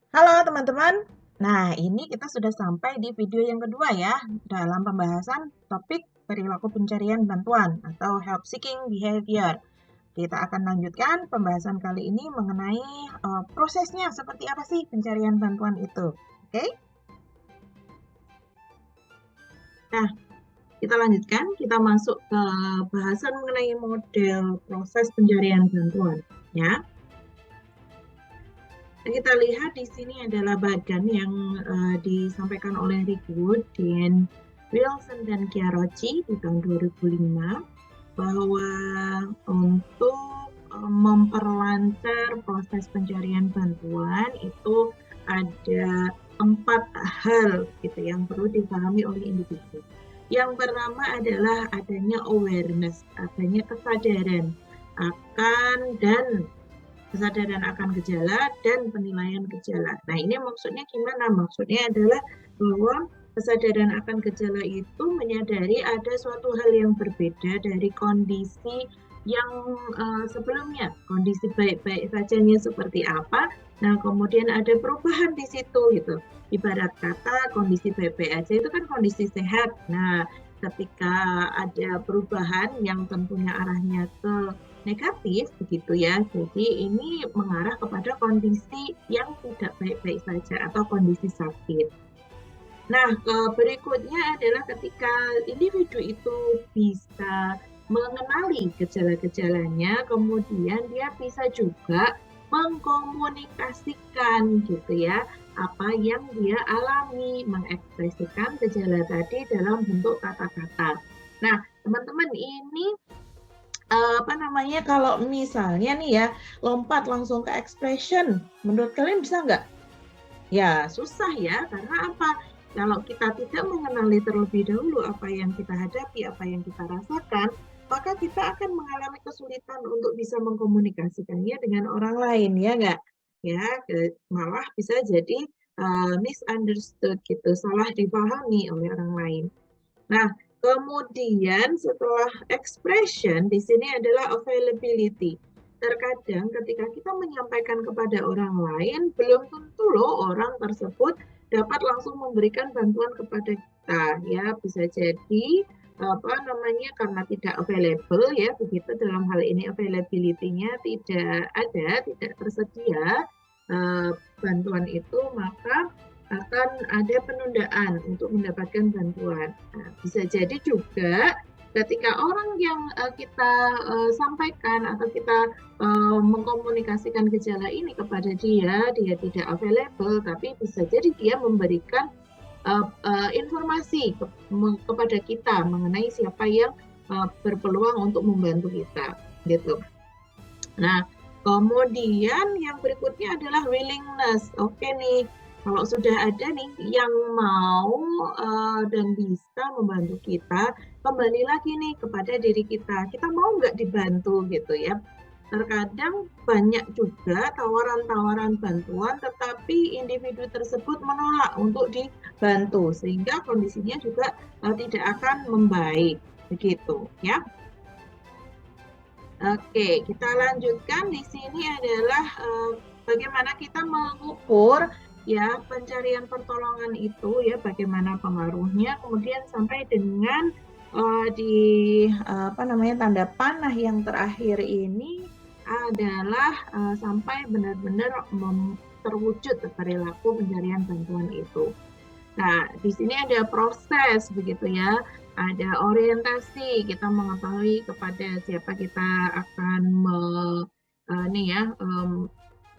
Halo teman-teman. Nah, ini kita sudah sampai di video yang kedua ya, dalam pembahasan topik perilaku pencarian bantuan atau help seeking behavior. Kita akan lanjutkan pembahasan kali ini mengenai prosesnya seperti apa sih pencarian bantuan itu. Oke? Nah, kita lanjutkan, kita masuk ke bahasan mengenai model proses pencarian bantuan ya. Kita lihat di sini adalah bagan yang disampaikan oleh Rick Wood, Dean Wilson, dan Chiarocci di tahun 2005 bahwa untuk memperlancar proses pencarian bantuan itu ada 4 hal gitu yang perlu dipahami oleh individu. Yang pertama adalah adanya awareness, adanya kesadaran akan gejala dan penilaian gejala. Nah, ini maksudnya gimana? Maksudnya adalah bahwa kesadaran akan gejala itu menyadari ada suatu hal yang berbeda dari kondisi yang sebelumnya. Kondisi baik-baik sajanya seperti apa? Nah, kemudian ada perubahan di situ gitu. Ibarat kata kondisi baik-baik aja itu kan kondisi sehat. Nah, ketika ada perubahan yang tentunya arahnya ke negatif begitu ya. Jadi ini mengarah kepada kondisi yang tidak baik-baik saja atau kondisi sakit. Nah, berikutnya adalah ketika individu itu bisa mengenali gejala-gejalanya, kemudian dia bisa juga mengkomunikasikan gitu ya, apa yang dia alami, mengekspresikan gejala tadi dalam bentuk kata-kata. Nah, teman-teman ini kalau misalnya nih ya, lompat langsung ke expression, menurut kalian bisa nggak? Ya, susah ya, karena apa? Kalau kita tidak mengenali terlebih dahulu apa yang kita hadapi, apa yang kita rasakan, maka kita akan mengalami kesulitan untuk bisa mengkomunikasikannya dengan orang lain, ya nggak? Ya, malah bisa jadi misunderstood gitu, salah dipahami oleh orang lain. Nah, kemudian setelah expression di sini adalah availability. Terkadang ketika kita menyampaikan kepada orang lain, belum tentu loh orang tersebut dapat langsung memberikan bantuan kepada kita ya. Bisa jadi karena tidak available ya, begitu dalam hal ini availability-nya tidak ada, tidak tersedia bantuan itu, maka akan ada penundaan untuk mendapatkan bantuan. Nah, bisa jadi juga ketika orang yang kita sampaikan atau kita mengkomunikasikan gejala ini kepada dia tidak available, tapi bisa jadi dia memberikan informasi kepada kita mengenai siapa yang berpeluang untuk membantu kita, gitu. Nah, kemudian yang berikutnya adalah willingness. Oke nih, kalau sudah ada nih yang mau dan bisa membantu kita, kembali lagi nih kepada diri kita. Kita mau nggak dibantu gitu ya. Terkadang banyak juga tawaran-tawaran bantuan, tetapi individu tersebut menolak untuk dibantu, sehingga kondisinya juga tidak akan membaik. Begitu ya. Oke, kita lanjutkan. Di sini adalah bagaimana kita mengukur ya pencarian pertolongan itu ya, bagaimana pengaruhnya, kemudian sampai dengan tanda panah yang terakhir ini adalah sampai benar-benar terwujud perilaku pencarian bantuan itu. Nah, di sini ada proses begitu ya, ada orientasi, kita mengetahui kepada siapa kita akan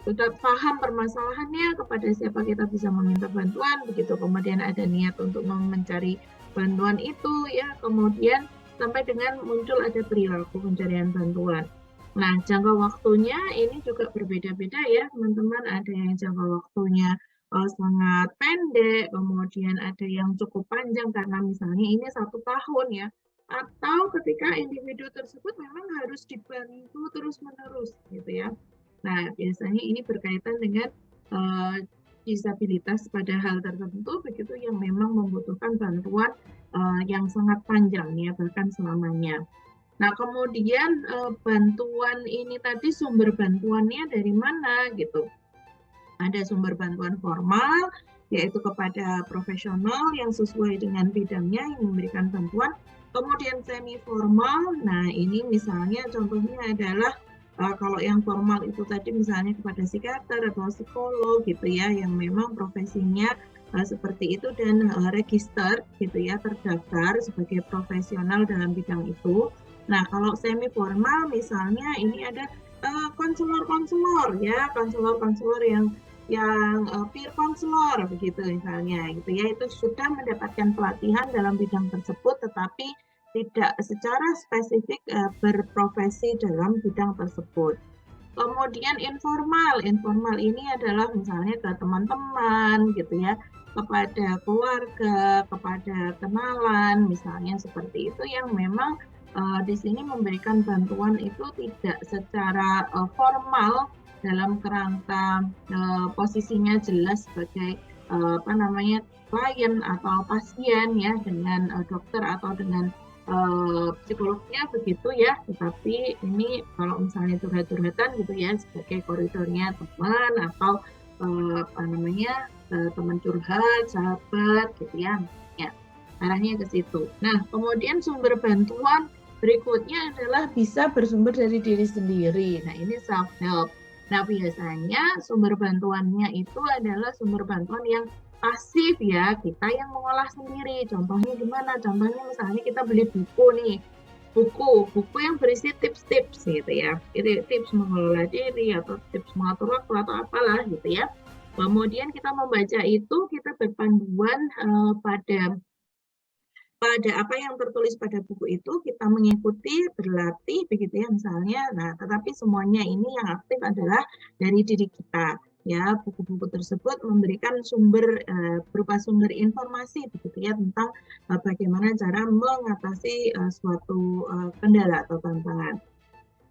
sudah paham permasalahannya, kepada siapa kita bisa meminta bantuan, begitu. Kemudian ada niat untuk mencari bantuan itu ya, kemudian sampai dengan muncul ada perilaku pencarian bantuan. Nah, jangka waktunya ini juga berbeda-beda ya, teman-teman. Ada yang jangka waktunya sangat pendek, kemudian ada yang cukup panjang karena misalnya ini 1 tahun ya, atau ketika individu tersebut memang harus dibantu terus-menerus gitu ya. Nah, biasanya ini berkaitan dengan disabilitas pada hal tertentu begitu yang memang membutuhkan bantuan yang sangat panjang ya, bahkan selamanya. Nah, kemudian bantuan ini tadi sumber bantuannya dari mana gitu. Ada sumber bantuan formal, yaitu kepada profesional yang sesuai dengan bidangnya yang memberikan bantuan. Kemudian semi formal, nah ini misalnya contohnya adalah kalau yang formal itu tadi misalnya kepada psikiater atau psikolog gitu ya, yang memang profesinya seperti itu dan register gitu ya, terdaftar sebagai profesional dalam bidang itu. Nah, kalau semi formal misalnya ini ada konselor-konselor ya, konselor-konselor yang peer counselor begitu misalnya gitu ya, itu sudah mendapatkan pelatihan dalam bidang tersebut tetapi tidak secara spesifik berprofesi dalam bidang tersebut. Kemudian informal ini adalah misalnya ke teman-teman gitu ya, kepada keluarga, kepada kenalan misalnya seperti itu yang memang di sini memberikan bantuan itu tidak secara formal dalam kerangka posisinya jelas sebagai klien atau pasien ya dengan dokter atau dengan psikolognya begitu ya, tetapi ini kalau misalnya curhat-curhatan gitu ya sebagai koridornya teman atau teman curhat, sahabat gitu ya, arahnya ke situ. Nah, kemudian sumber bantuan berikutnya adalah bisa bersumber dari diri sendiri. Nah, ini self help. Nah, biasanya sumber bantuannya itu adalah sumber bantuan yang pasif ya, kita yang mengolah sendiri. Contohnya gimana? Contohnya misalnya kita beli buku nih, buku yang berisi tips-tips gitu ya, tips mengelola diri atau tips mengatur waktu atau apalah gitu ya. Kemudian kita membaca itu, kita berpanduan pada apa yang tertulis pada buku itu, kita mengikuti, berlatih begitu ya misalnya. Nah, tetapi semuanya ini yang aktif adalah dari diri kita. Ya, buku-buku tersebut memberikan sumber berupa sumber informasi begitu ya tentang bagaimana cara mengatasi suatu kendala atau tantangan.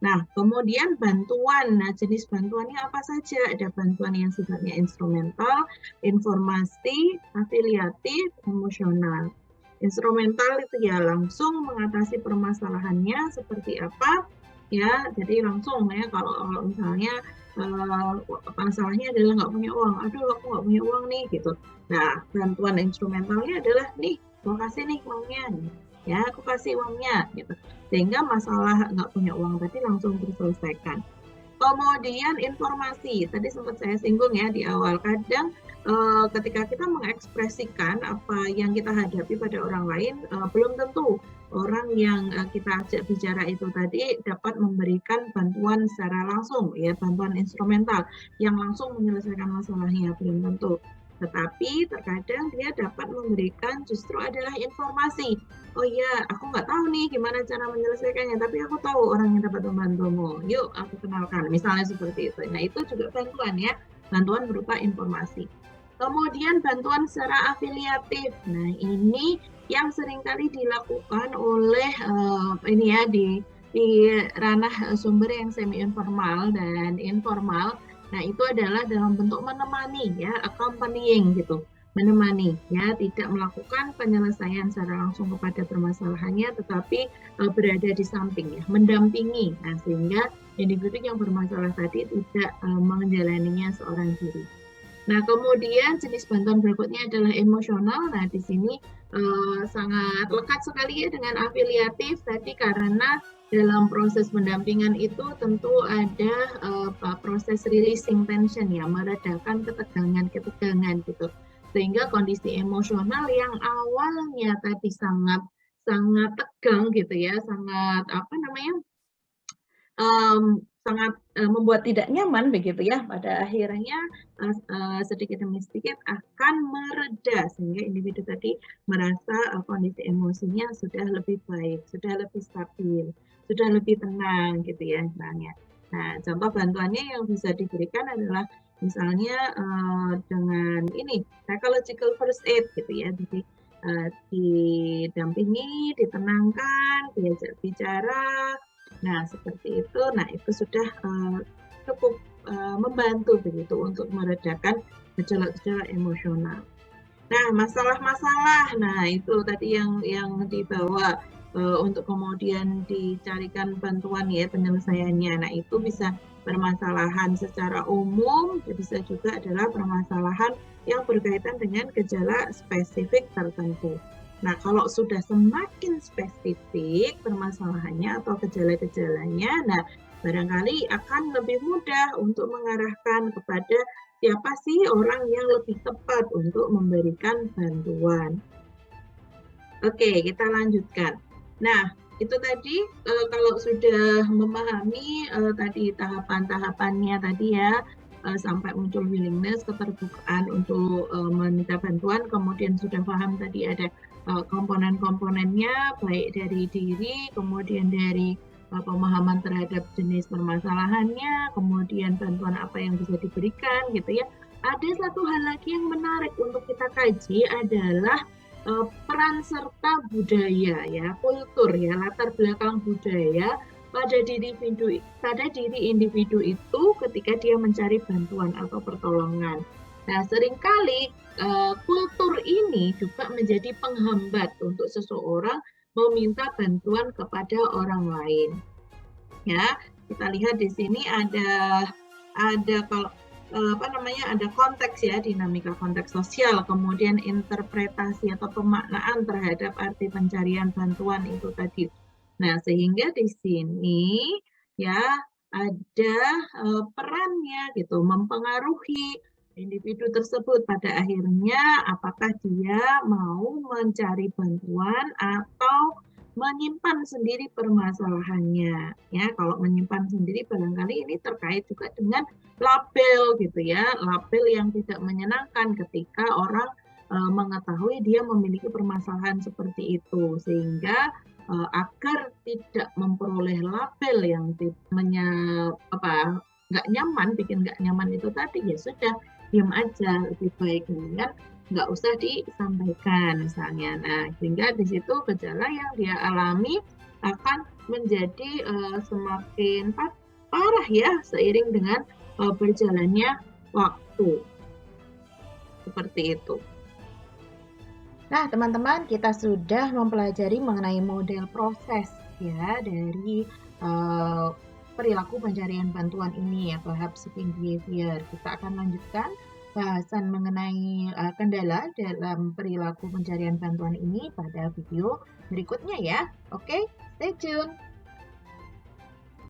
Nah, kemudian bantuan. Nah, jenis bantuannya apa saja? Ada bantuan yang sifatnya instrumental, informasi, afiliatif, emosional. Instrumental itu ya langsung mengatasi permasalahannya seperti apa ya, jadi langsung ya kalau misalnya masalahnya adalah nggak punya uang, aduh aku nggak punya uang nih gitu. Nah, bantuan instrumentalnya adalah nih, aku kasih nih uangnya, ya aku kasih uangnya gitu, sehingga masalah nggak punya uang tadi langsung terselesaikan. Kemudian informasi, tadi sempat saya singgung ya di awal, kadang ketika kita mengekspresikan apa yang kita hadapi pada orang lain, belum tentu orang yang kita ajak bicara itu tadi dapat memberikan bantuan secara langsung, ya bantuan instrumental yang langsung menyelesaikan masalahnya, belum tentu. Tetapi terkadang dia dapat memberikan justru adalah informasi. Oh iya, aku nggak tahu nih gimana cara menyelesaikannya, tapi aku tahu orang yang dapat membantumu. Yuk, aku kenalkan. Misalnya seperti itu. Nah, itu juga bantuan ya. Bantuan berupa informasi. Kemudian bantuan secara afiliatif. Nah, ini yang seringkali dilakukan oleh ini ya di ranah sumber yang semi informal dan informal. Nah, itu adalah dalam bentuk menemani ya, accompanying gitu. Menemani ya, tidak melakukan penyelesaian secara langsung kepada permasalahannya tetapi berada di samping ya, mendampingi. Nah, sehingga individu yang bermasalah tadi tidak menjalaninya seorang diri. Nah, kemudian jenis bantuan berikutnya adalah emosional. Nah, di sini sangat lekat sekali ya dengan afiliatif tadi karena dalam proses pendampingan itu tentu ada proses releasing tension ya, meredakan ketegangan gitu. Sehingga kondisi emosional yang awalnya tadi sangat tegang gitu ya, sangat sangat membuat tidak nyaman begitu ya, pada akhirnya sedikit demi sedikit akan mereda sehingga individu tadi merasa kondisi emosinya sudah lebih baik, sudah lebih stabil, sudah lebih tenang gitu ya misalnya. Nah, contoh bantuannya yang bisa diberikan adalah misalnya dengan ini psychological first aid gitu ya, jadi didampingi, ditenangkan, diajak bicara. Nah, seperti itu. Nah, itu sudah cukup membantu begitu untuk meredakan gejala-gejala emosional. Nah, masalah-masalah, nah itu tadi yang dibawa untuk kemudian dicarikan bantuan ya penyelesaiannya. Nah, itu bisa permasalahan secara umum, bisa juga adalah permasalahan yang berkaitan dengan gejala spesifik tertentu. Nah, kalau sudah semakin spesifik permasalahannya atau gejala-gejalanya, nah barangkali akan lebih mudah untuk mengarahkan kepada siapa sih orang yang lebih tepat untuk memberikan bantuan. Oke, kita lanjutkan. Nah, itu tadi kalau sudah memahami tadi tahapan-tahapannya tadi ya, sampai muncul willingness, keterbukaan untuk meminta bantuan, kemudian sudah paham tadi ada komponen-komponennya, baik dari diri, kemudian dari pemahaman terhadap jenis permasalahannya, kemudian bantuan apa yang bisa diberikan gitu ya. Ada satu hal lagi yang menarik untuk kita kaji adalah peran serta budaya ya, kultur ya, latar belakang budaya pada diri individu itu ketika dia mencari bantuan atau pertolongan. Nah, seringkali kultur ini juga menjadi penghambat untuk seseorang meminta bantuan kepada orang lain. Ya, kita lihat di sini ada kalau ada konteks ya, dinamika konteks sosial, kemudian interpretasi atau pemaknaan terhadap arti pencarian bantuan itu tadi. Nah, sehingga di sini ya ada perannya gitu, mempengaruhi individu tersebut pada akhirnya apakah dia mau mencari bantuan atau menyimpan sendiri permasalahannya. Ya, kalau menyimpan sendiri barangkali ini terkait juga dengan label gitu ya, label yang tidak menyenangkan ketika orang mengetahui dia memiliki permasalahan seperti itu, sehingga agar tidak memperoleh label yang nggak nyaman, bikin nggak nyaman itu tadi, ya sudah diam aja, lebih baik dengan nggak usah disampaikan misalnya. Nah, sehingga di situ gejala yang dia alami akan menjadi semakin parah ya seiring dengan berjalannya waktu. Seperti itu. Nah, teman-teman, kita sudah mempelajari mengenai model proses ya dari perilaku pencarian bantuan ini ya, tahap seeking behavior. Kita akan lanjutkan bahasan mengenai kendala dalam perilaku pencarian bantuan ini pada video berikutnya ya. Oke, stay tune.